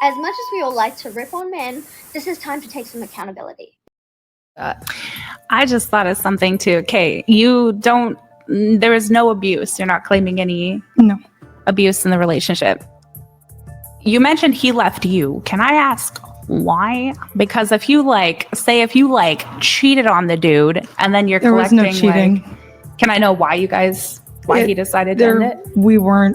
As much as we all like to rip on men, this is time to take some accountability. I just thought of something too. Okay, there is no abuse. You're not claiming any abuse in the relationship. You mentioned he left you. Can I ask why? Because if you cheated on the dude and then you're collecting, there was no cheating. Can I know why he decided to end it? We're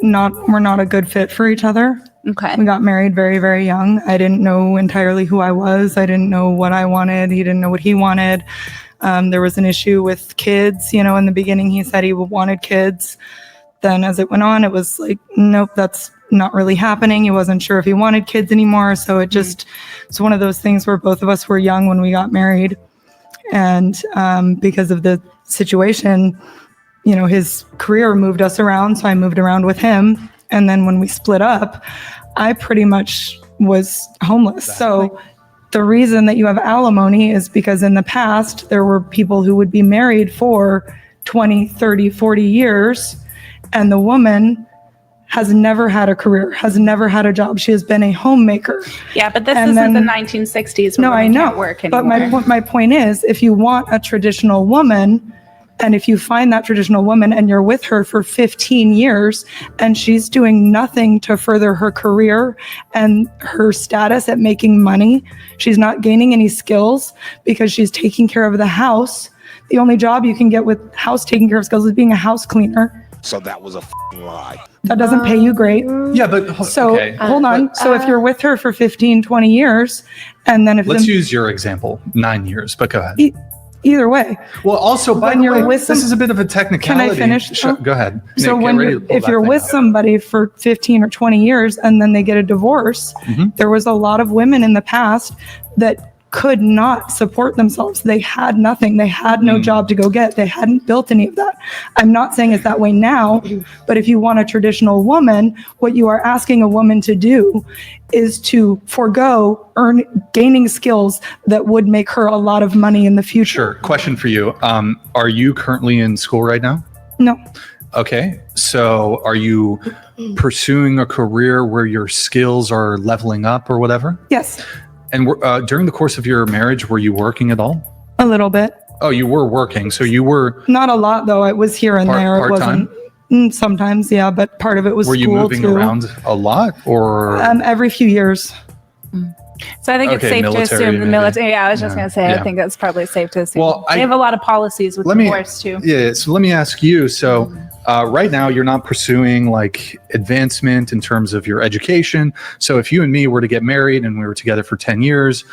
not a good fit for each other. Okay. We got married very, very young. I didn't know entirely who I was. I didn't know what I wanted. He didn't know what he wanted. There was an issue with kids. In the beginning, he said he wanted kids. Then as it went on, it was like, nope, that's not really happening. He wasn't sure if he wanted kids anymore. So it's one of those things where both of us were young when we got married. And because of the situation, his career moved us around. So I moved around with him. And then when we split up, I pretty much was homeless. Exactly. So the reason that you have alimony is because in the past, there were people who would be married for 20, 30, 40 years. And the woman has never had a career, has never had a job. She has been a homemaker. Yeah, but this isn't the 1960s. No, I know. Can't work anymore. But my point is, if you want a traditional woman, and if you find that traditional woman and you're with her for 15 years and she's doing nothing to further her career and her status at making money, she's not gaining any skills because she's taking care of the house. The only job you can get with house taking care of skills is being a house cleaner. So that was a lie. That doesn't pay you great. Yeah, but hold on. So if you're with her for 15, 20 years, and then let's use your example, 9 years, but go ahead. Either way. Well, also, by the way, this is a bit of a technicality. Can I finish? Go ahead. So Nick, if you're with somebody for 15 or 20 years and then they get a divorce, there was a lot of women in the past that could not support themselves. They had nothing. They had no job to go get. They hadn't built any of that. I'm not saying it's that way now, but if you want a traditional woman, what you are asking a woman to do is to forego gaining skills that would make her a lot of money in the future. Sure. Question for you. Are you currently in school right now? No. Okay. So are you pursuing a career where your skills are leveling up or whatever? Yes. And during the course of your marriage, were you working at all? A little bit. Oh, you were working. So you were... Not a lot, though. It was here and there. It wasn't... Sometimes, yeah, but part of it was school, too. Were you moving around a lot, or...? Every few years. So I think it's safe to assume the military... Yeah, I was just going to say, I think that's probably safe to assume. Well, they have a lot of policies with divorce, too. Yeah, so let me ask you. So right now, you're not pursuing, advancement in terms of your education. So if you and me were to get married and we were together for 10 years...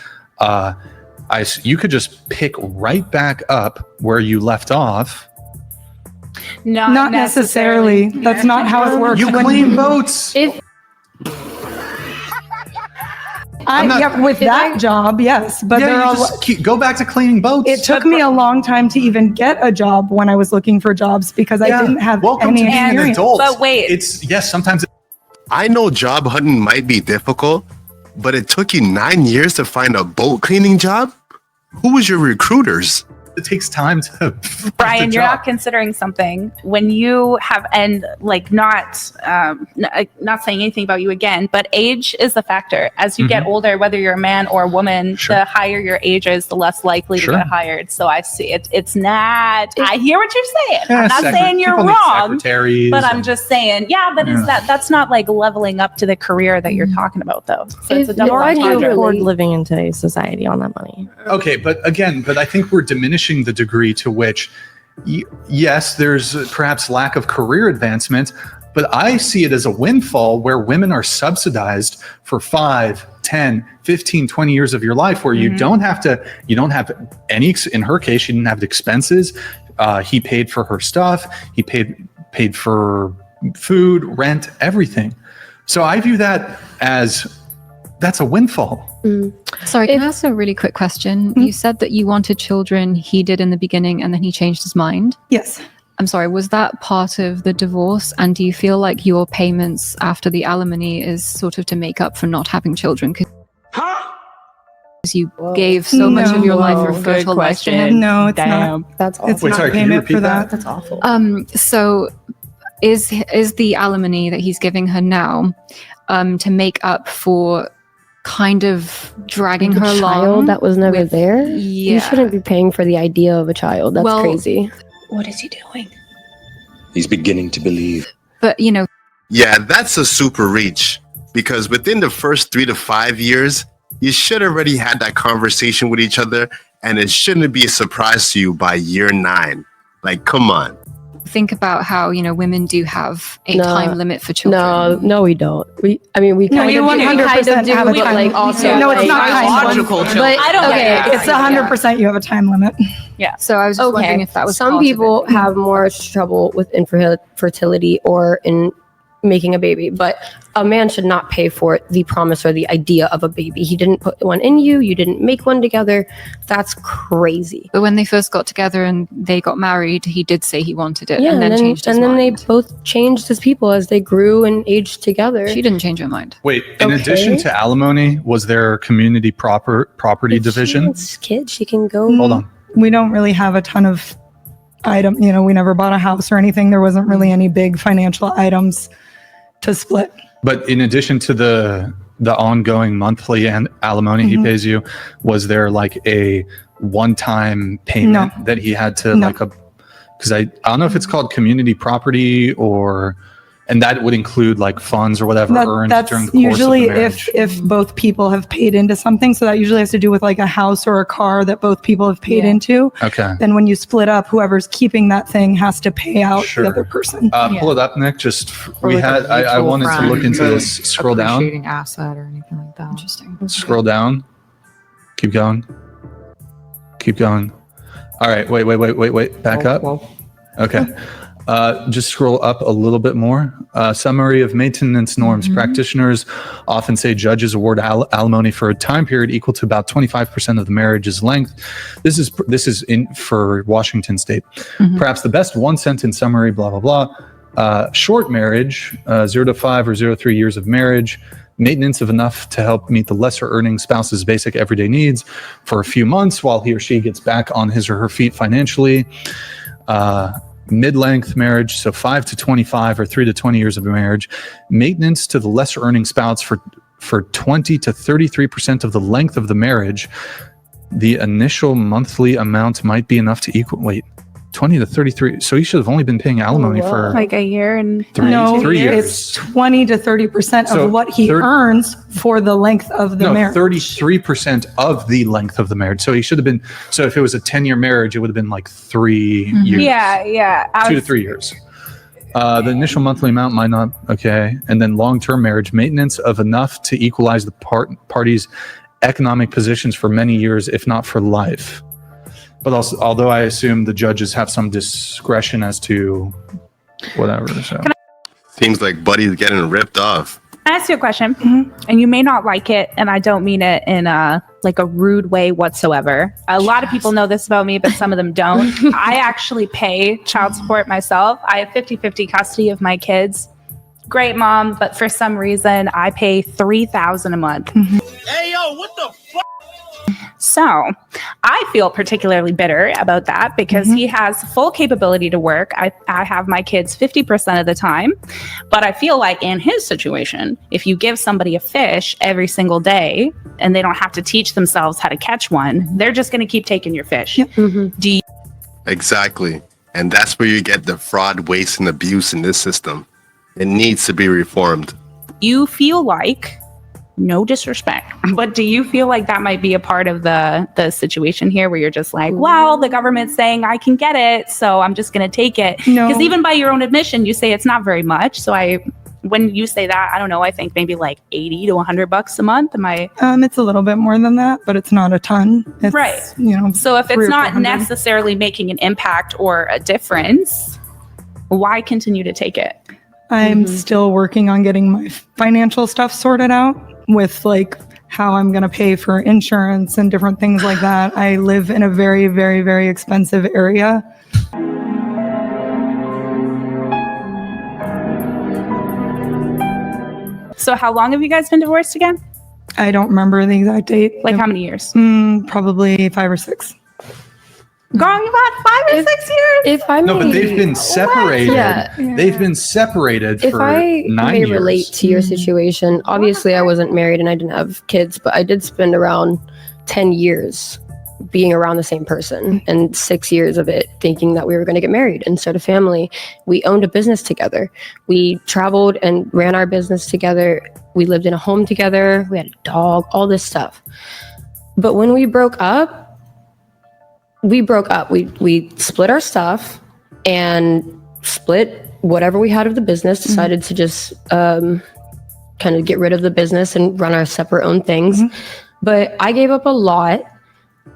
you could just pick right back up where you left off. Not necessarily. That's not how it works. You clean boats. With that job, yes. But go back to cleaning boats. It took me a long time to even get a job when I was looking for jobs because I didn't have any experience. An adult. But wait. Sometimes. I know job hunting might be difficult, but it took you 9 years to find a boat cleaning job? Who was your recruiters? It takes time to... Brian, you're not considering something. When you have, not saying anything about you again, but age is the factor. As you get older, whether you're a man or a woman, the higher your age is, the less likely to get hired. So I see it. It's not... I hear what you're saying. I'm not saying you're wrong, but I'm just saying, but that's not leveling up to the career that you're talking about, though. So it's a double entendre. You afford living in today's society on that money. Okay, but I think we're diminishing the degree to which, yes, there's perhaps lack of career advancement, but I see it as a windfall where women are subsidized for 5, 10, 15, 20 years of your life where you don't have any, in her case, she didn't have expenses. He paid for her stuff. He paid for food, rent, everything. So I view that as that's a windfall. Sorry, can I ask a really quick question? You said that you wanted children, he did in the beginning, and then he changed his mind. Yes. I'm sorry, was that part of the divorce? And do you feel like your payments after the alimony is sort of to make up for not having children? Because you gave so much of your life for fertile life to him. No, it's not. That's awful. It's not payment for that. That's awful. So is the alimony that he's giving her now, to make up for kind of dragging The her along. child that was never with- there? Yeah. You shouldn't be paying for the idea of a child. That's Well, crazy. What is he doing? He's beginning to believe. But, you know, Yeah, that's a super reach because within the first 3 to 5 years, you should already had that conversation with each other, and it shouldn't be a surprise to you by year 9. Like, come on. think about how, you know, women do have a No. time limit for children. No, we don't. We kind you of do, 100% have a but time like limit. also No, it's like, not time biological limit. children. But I don't okay, get it. It's 100% you have a time limit. So I was just wondering if that was some part of people it. have more trouble with infertility or in making a baby, but a man should not pay for the promise or the idea of a baby. He didn't put one in you. You didn't make one together. That's crazy. But when they first got together and they got married, he did say he wanted it, Yeah, and then changed his and then mind. they both changed as people as they grew and aged together. She didn't change her mind. Wait, in addition to alimony, was there community property If she division? wants kids, she can go. Hold on. We don't really have a ton of item. You know, we never bought a house or anything. There wasn't really any big financial items to split. But in addition to the ongoing monthly and alimony he pays you, was there like a one-time payment that he had to No. like a? Because I don't know if it's called community property or, and that would include like funds or whatever earned That's during the course usually of the marriage. if both people have paid into something. So that usually has to do with like a house or a car that both people have paid into. Okay. Then when you split up, whoever's keeping that thing has to pay out Sure. the other person. Pull it up, Nick. Just Or we like a had. I mutual wanted to look friend, into this. Scroll down. appreciating asset or anything like that. Interesting. Scroll down. Keep going. Keep going. All right. Wait. Back up. Okay. Just scroll up a little bit more. Summary of maintenance norms. Practitioners often say judges award alimony for a time period equal to about 25% of the marriage's length. This is in for Washington State. Perhaps the best one-sentence summary. Blah blah blah. Short marriage, 0 to 5 or 0 to 3 years of marriage. Maintenance of enough to help meet the lesser earning spouse's basic everyday needs for a few months while he or she gets back on his or her feet financially. Mid-length marriage, so 5 to 25 or 3 to 20 years of marriage. Maintenance to the lesser earning spouse for 20 to 33% of the length of the marriage. The initial monthly amount might be enough to equal 20 to 33. So he should have only been paying alimony for Like a year and 3 years. It's 20 to 30% So of what he earns for the length of the marriage. 33% of the length of the marriage. So he should have been. So if it was a 10-year marriage, it would have been like 3 years. Yeah. 2 to 3 years. The initial monthly amount might not. Okay, and then long-term marriage maintenance of enough to equalize the parties' economic positions for many years, if not for life. But also, although I assume the judges have some discretion as to whatever. So. Seems like Buddy's getting ripped off. I ask you a question, and you may not like it, and I don't mean it in a rude way whatsoever. A lot of people know this about me, but some of them don't. I actually pay child support myself. I have 50-50 custody of my kids. Great mom, but for some reason I pay $3,000 a month. Hey, yo, what the fuck? So I feel particularly bitter about that because he has full capability to work. I have my kids 50% of the time, but I feel like in his situation, if you give somebody a fish every single day and they don't have to teach themselves how to catch one, they're just going to keep taking your fish. Do you Exactly. And that's where you get the fraud, waste, and abuse in this system. It needs to be reformed. feel like, no disrespect, but do you feel like that might be a part of the situation here where you're just like, well, the government's saying I can get it, so I'm just going to take it? No. Because even by your own admission, you say it's not very much. So when you say that, I don't know, I think maybe like $80 to $100 a month. Am I? It's a little bit more than that, but it's not a ton. It's, Right. You know, So if 300 it's or not 400. necessarily making an impact or a difference, why continue to take it? I'm still working on getting my financial stuff sorted out with like how I'm going to pay for insurance and different things like that. I live in a very, very, very expensive area. So how long have you guys been divorced again? I don't remember the exact date. Like how many years? Probably 5 or 6. Girl, you got 5 or 6 years. If I may, No, but they've been separated. Yeah. They've been separated if for I 9 may years. relate to your situation, obviously I wasn't married and I didn't have kids, but I did spend around 10 years being around the same person, and 6 years of it thinking that we were going to get married and start a family. We owned a business together. We traveled and ran our business together. We lived in a home together. We had a dog, all this stuff. But when we broke up, we split our stuff and split whatever we had of the business, decided to just kind of get rid of the business and run our separate own things. But I gave up a lot.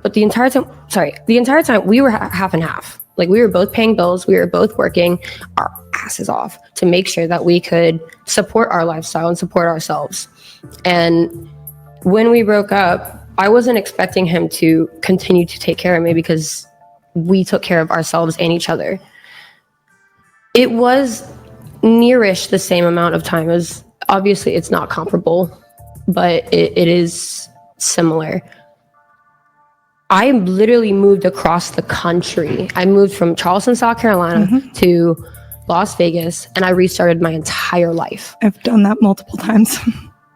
But the entire time we were half and half. Like, we were both paying bills. We were both working our asses off to make sure that we could support our lifestyle and support ourselves. And when we broke up, I wasn't expecting him to continue to take care of me because we took care of ourselves and each other. It was nearish the same amount of time as, obviously it's not comparable, but it is similar. I literally moved across the country. I moved from Charleston, South Carolina to Las Vegas, and I restarted my entire life. I've done that multiple times.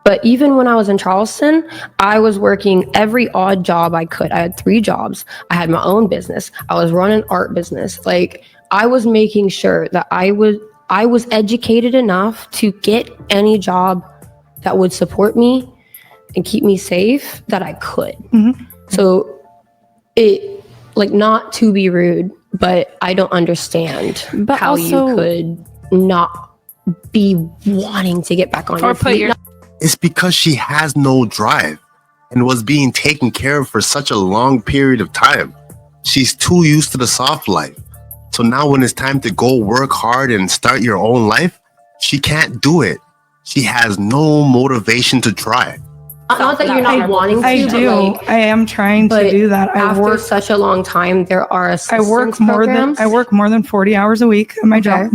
But even when I was in Charleston, I was working every odd job I could. I had 3 jobs. I had my own business. I was running art business. Like, I was making sure that I was educated enough to get any job that would support me and keep me safe that I could. So it, like, not to be rude, but I don't understand how you could not be wanting to get back on your feet. It's because she has no drive and was being taken care of for such a long period of time. She's too used to the soft life. So now when it's time to go work hard and start your own life, she can't do it. She has no motivation to try. Not that you're not wanting to. I do. Like, I am trying to do that. After such a long time, there are assistance programs. I work more than 40 hours a week at my job.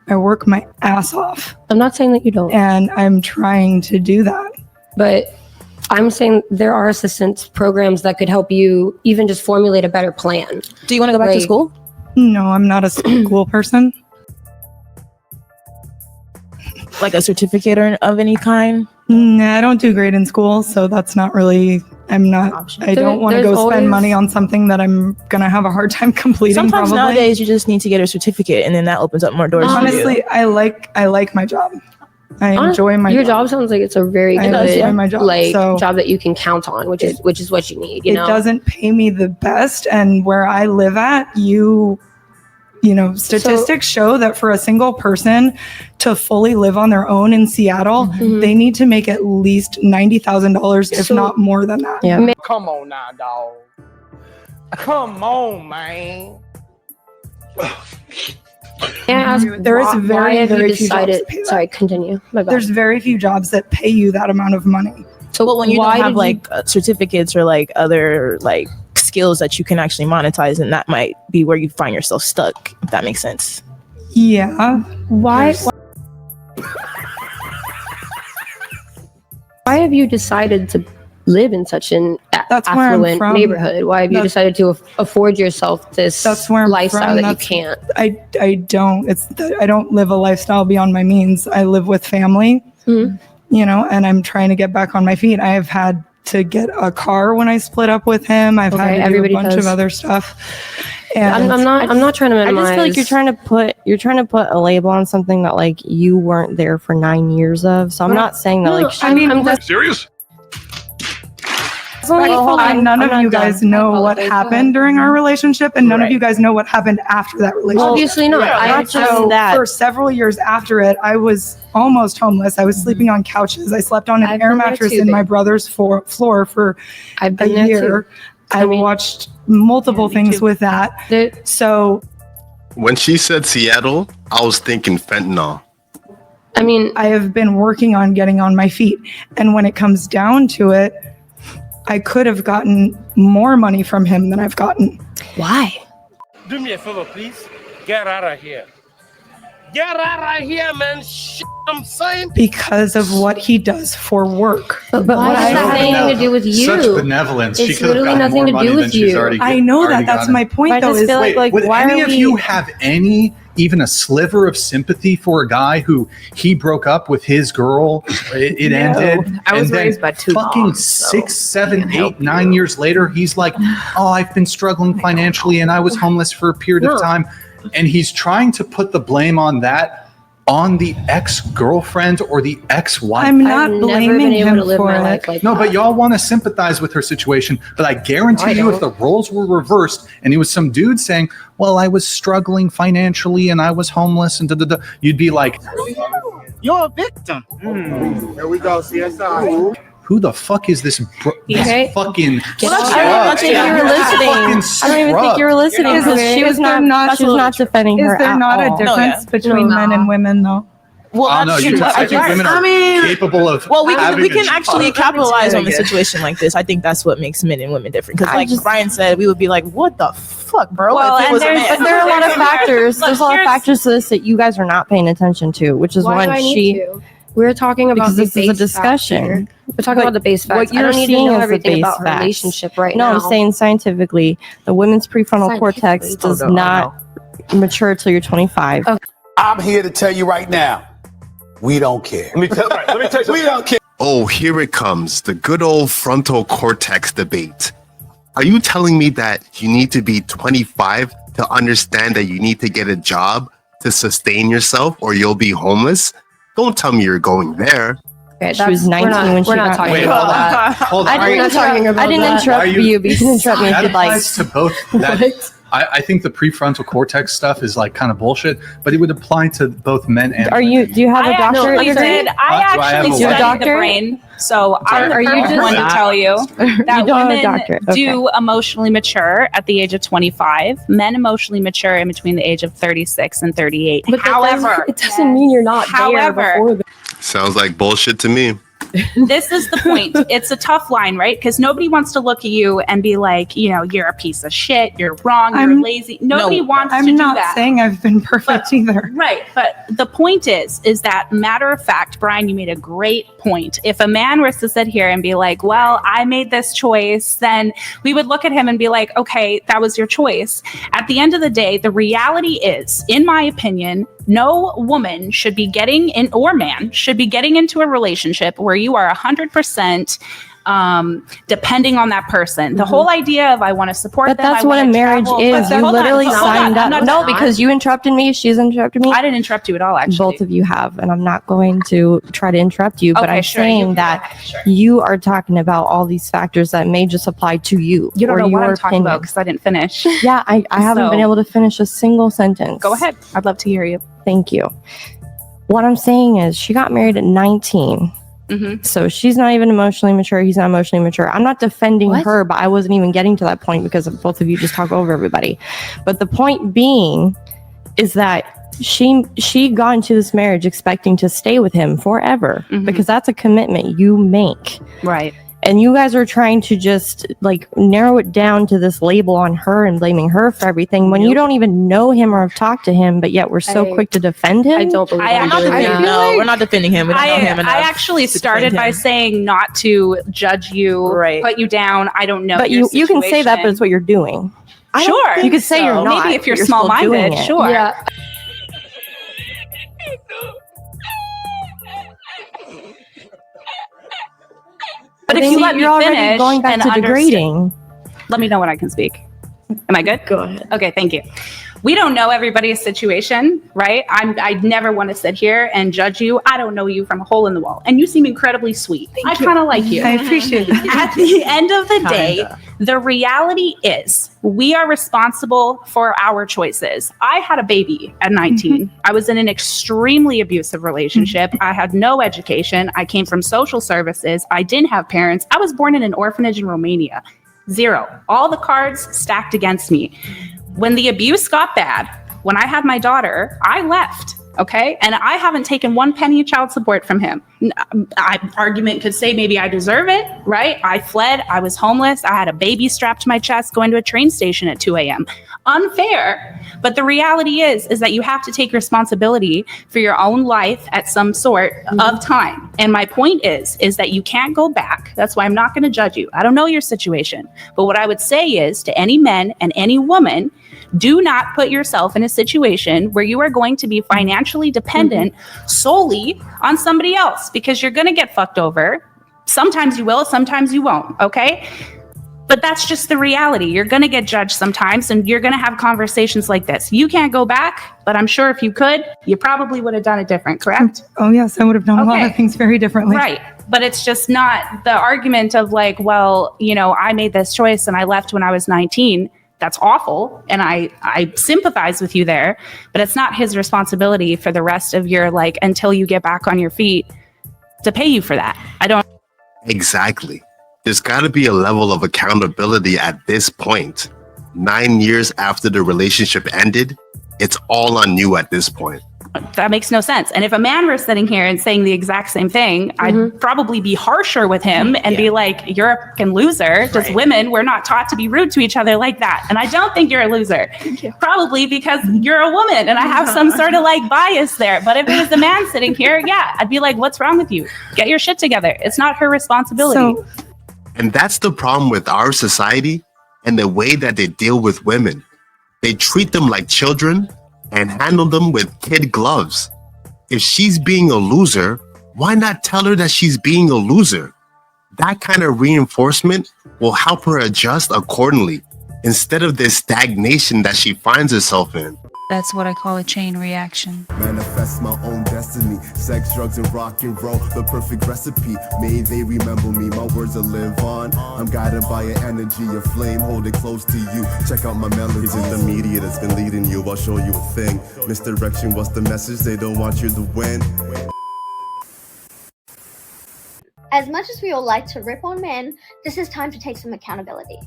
I work my ass off. I'm not saying that you don't. And I'm trying to do that. But I'm saying there are assistance programs that could help you even just formulate a better plan. Do you want to go back to school? No, I'm not a school person. Like a certificate of any kind? Nah, I don't do great in school, so that's not really, I don't want to go spend money on something that I'm going to have a hard time completing. Sometimes probably. Nowadays you just need to get a certificate and then that opens up more doors. Honestly, I like my job. I enjoy my Your job sounds like it's a very good job, job that you can count on, which is what you need. You know? It doesn't pay me the best, and where I live at, statistics show that for a single person to fully live on their own in Seattle, they need to make at least $90,000, if not more than that. Yeah. Come on now, dog. Come on, man. There is very few jobs that pay that. Sorry, continue. My bad. There's very few jobs that pay you that amount of money. So when you don't have certificates or like other like skills that you can actually monetize, and that might be where you find yourself stuck, if that makes sense. Yeah. Why have you decided to live in such an affluent neighborhood? Why have you decided to afford yourself this lifestyle that you can't? I don't. I don't live a lifestyle beyond my means. I live with family, and I'm trying to get back on my feet. I have had to get a car when I split up with him. I've had to do a bunch of other stuff. And I'm not trying to minimize. I just feel like you're trying to put a label on something that like you weren't there for 9 years of. So I'm not saying that I'm serious. None of you guys know what happened during our relationship, and none of you guys know what happened after that relationship. Obviously not. For several years after it, I was almost homeless. I was sleeping on couches. I slept on an air mattress in my brother's floor for a year. I watched multiple things with that. So when she said Seattle, I was thinking fentanyl. I mean, I have been working on getting on my feet, and when it comes down to it, I could have gotten more money from him than I've gotten. Why? Do me a favor, please. Get out of here. Get out of here, man. Shit, I'm saying. Because of what he does for work. But why does that have anything to do with you? Such benevolence. It's She could have literally gotten more nothing to money do than with she's you. already I know that. That's my point, I though. just Is feel like would why any are of we? you have even a sliver of sympathy for a guy who he broke up with his girl? It ended. I was and then raised by two fucking moms, so 6, 7, can't 8, help 9 you. years later, he's like, "Oh, I've been struggling financially, and I was homeless for a period of time," and he's trying to put the blame on that on the ex-girlfriend or the ex-wife. I'm not I've never blaming been able him to live for my it. life like No, that. but y'all want to sympathize with her situation. But I guarantee you, if the roles were reversed and it was some dude saying, "Well, I was struggling financially and I was homeless," and you'd be like, You're a victim. Here we go, CSI. "Who the fuck is this? Okay. Fucking Get I off don't think you were listening. I don't even think you were listening Is because there- she was is there not. not- She was not defending Is her there at not a all. difference between men and women, though? Well, Oh, no, that's you true. just think women are capable of well, we having can a actually child. capitalize on a situation like this. I think that's what makes men and women different. Because, I like just- Brian said, we would be like, "What the fuck, bro?" Well, if it and was a there's- man. But there are a lot of factors. Look, There's a lot of here's- factors to this that you guys are not paying attention to, which is Why when do I need she. to? We're talking about Because the this is a base discussion. facts here. We're talking But about the base what facts. I you're don't need to seeing know is the everything base about her facts. relationship right No, now. I'm saying scientifically, the women's prefrontal cortex does not mature till you're 25. Okay. I'm here to tell you right now, we don't care. Let me tell you something. We don't care. Oh, here it comes, the good old frontal cortex debate. Are you telling me that you need to be 25 to understand that you need to get a job to sustain yourself or you'll be homeless? Don't tell me you're going there. Okay, She was 19 when she we're not got talking Wait, about hold on. that. Hold on. I didn't Why interrupt are you, but you can interrupt me if That you'd like. applies to both. I think the prefrontal cortex stuff is like kind of bullshit, but it would apply to both men and Do you have a doctorate I degree? did. I Do I have actually a studied what? the brain, so I'm the Are you perfect just- one to tell you that You don't have a women doctorate. Okay. do emotionally mature at the age of 25. Men emotionally mature in between the age of 36 and 38. But that However, it doesn't mean you're not there However- before the Sounds like bullshit to me. this is the point. It's a tough line, right? Because nobody wants to look at you and be like, you're a piece of shit, you're wrong, you're I'm- lazy. Nobody wants to I'm do not that. saying I've been perfect either. Right. But the point is that matter of fact, Brian, you made a great point. If a man was to sit here and be like, well, I made this choice, then we would look at him and be like, okay, that was your choice. At the end of the day, the reality is, in my opinion, no woman should be getting in, or man should be getting into a relationship where you are 100% depending on that person. The whole idea of I want to support But them. that's I what a wanna marriage travel, is. but You hold on, literally hold on, signed I'm up. not No, done. because you interrupted me. She's interrupted me. I didn't interrupt you at all, actually. Both of you have, and I'm not going to try to interrupt you, but Okay, I'm sure, you saying can that go ahead, sure. you are talking about all these factors that may just apply to you. You don't or know what your I'm talking opinion. about because I didn't finish. Yeah, I haven't So- been able to finish a single sentence. Go ahead. I'd love to hear you. Thank you. What I'm saying is she got married at 19. Mm-hmm. So she's not even emotionally mature. He's not emotionally mature. I'm not defending What? her, but I wasn't even getting to that point because both of you just talk over everybody. But the point being is that she got into this marriage expecting to stay with him forever Mhm. because that's a commitment you make. Right. And you guys are trying to just like narrow it down to this label on her and blaming her for everything when you don't even know him or have talked to him, but yet we're so quick to defend him. I don't believe I I'm actually- doing I that. feel like- we're not defending him. We don't know him enough. I actually to started defend by him. saying not to judge you, Right. put you down. I don't know. But your you can say that, but situation. it's what you're doing. I don't Sure. think You could say so. you're not. Maybe if you're but still doing small-minded, it. sure. Yeah. But if then you let me you're already finish going back and to understand- degrading. let me know when I can speak. Am I good? Go ahead. Okay, thank you. We don't know everybody's situation, right? I never want to sit here and judge you. I don't know you from a hole in the wall. And you seem incredibly sweet. I kind of like you. I appreciate it. At the end of the day, Kinda. the reality is we are responsible for our choices. I had a baby at 19. I was in an extremely abusive relationship. I had no education. I came from social services. I didn't have parents. I was born in an orphanage in Romania. Zero. All the cards stacked against me. When the abuse got bad, when I had my daughter, I left. okay? And I haven't taken 1 penny of child support from him. Argument could say maybe I deserve it, right? I fled, I was homeless, I had a baby strapped to my chest going to a train station at 2 a.m. Unfair. But the reality is that you have to take responsibility for your own life at some sort of time. And my point is that you can't go back. That's why I'm not going to judge you. I don't know your situation. But what I would say is to any men and any woman, do not put yourself in a situation where you are going to be financially dependent solely on somebody else, because you're going to get fucked over. Sometimes you will, sometimes you won't, okay? But that's just the reality. You're going to get judged sometimes, and you're going to have conversations like this. You can't go back, but I'm sure if you could, you probably would have done it different, correct? Oh, yes, I would have done a lot of things very differently. Right. But it's just not the argument of like, well, you know, I made this choice and I left when I was 19. That's awful. And I sympathize with you there, but it's not his responsibility for the rest of your, like, until you get back on your feet to pay you for that. I don't. Exactly. There's got to be a level of accountability at this point. 9 years after the relationship ended, it's all on you at this point. That makes no sense. And if a man were sitting here and saying the exact same thing, I'd probably be harsher with him and be like, you're a fucking loser. Just women, we're not taught to be rude to each other like that. And I don't think you're a loser. Probably because you're a woman and I have some sort of like bias there. But if it was the man sitting here, yeah, I'd be like, what's wrong with you? Get your shit together. It's not her responsibility. And that's the problem with our society and the way that they deal with women. They treat them like children and handle them with kid gloves. If she's being a loser, why not tell her that she's being a loser? That kind of reinforcement will help her adjust accordingly, instead of this stagnation that she finds herself in. That's what I call a chain reaction. Manifest my own destiny. Sex, drugs, and rock and roll, the perfect recipe. May they remember me, my words will live on. I'm guided by an energy, a flame, hold it close to you. Check out my melodies. Isn't the media that's been leading you? I'll show you a thing. Misdirection, what's the message? They don't want you to win. As much as we all like to rip on men, this is time to take some accountability.